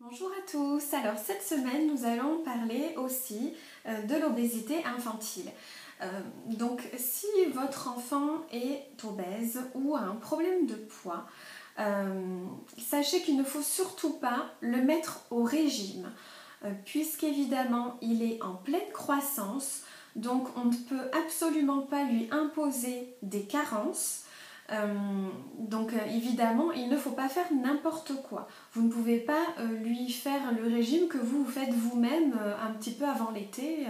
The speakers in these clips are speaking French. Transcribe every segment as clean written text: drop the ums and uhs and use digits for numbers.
Bonjour à tous, alors cette semaine nous allons parler aussi de l'obésité infantile. Donc si votre enfant est obèse ou a un problème de poids, sachez qu'il ne faut surtout pas le mettre au régime, puisqu'évidemment il est en pleine croissance, donc on ne peut absolument pas lui imposer des carences. Évidemment, il ne faut pas faire n'importe quoi. Vous ne pouvez pas lui faire le régime que vous faites vous-même un petit peu avant l'été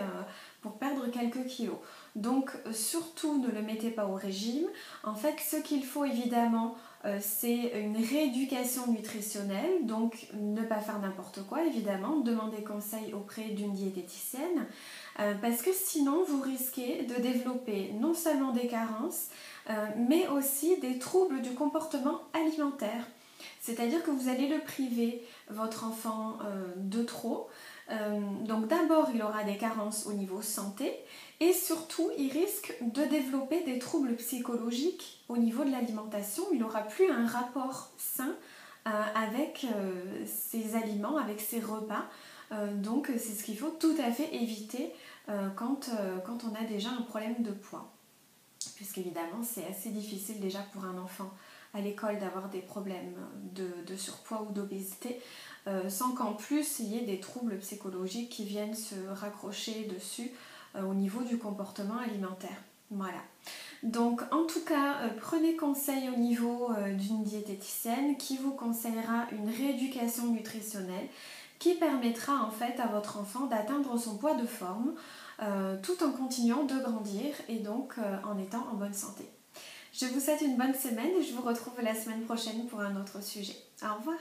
pour perdre quelques kilos. Donc surtout ne le mettez pas au régime. En fait, ce qu'il faut évidemment, c'est une rééducation nutritionnelle, donc ne pas faire n'importe quoi évidemment, demander conseil auprès d'une diététicienne, parce que sinon vous risquez de développer non seulement des carences, mais aussi des troubles du comportement alimentaire. C'est-à-dire que vous allez le priver, votre enfant, de trop. Donc d'abord, il aura des carences au niveau santé et surtout, il risque de développer des troubles psychologiques au niveau de l'alimentation. Il n'aura plus un rapport sain avec ses aliments, avec ses repas. Donc c'est ce qu'il faut tout à fait éviter quand on a déjà un problème de poids. Puisqu'évidemment c'est assez difficile déjà pour un enfant à l'école d'avoir des problèmes de surpoids ou d'obésité, sans qu'en plus il y ait des troubles psychologiques qui viennent se raccrocher dessus au niveau du comportement alimentaire. Voilà. Donc en tout cas, prenez conseil au niveau d'une diététicienne qui vous conseillera une rééducation nutritionnelle qui permettra en fait à votre enfant d'atteindre son poids de forme tout en continuant de grandir et donc en étant en bonne santé. Je vous souhaite une bonne semaine et je vous retrouve la semaine prochaine pour un autre sujet. Au revoir!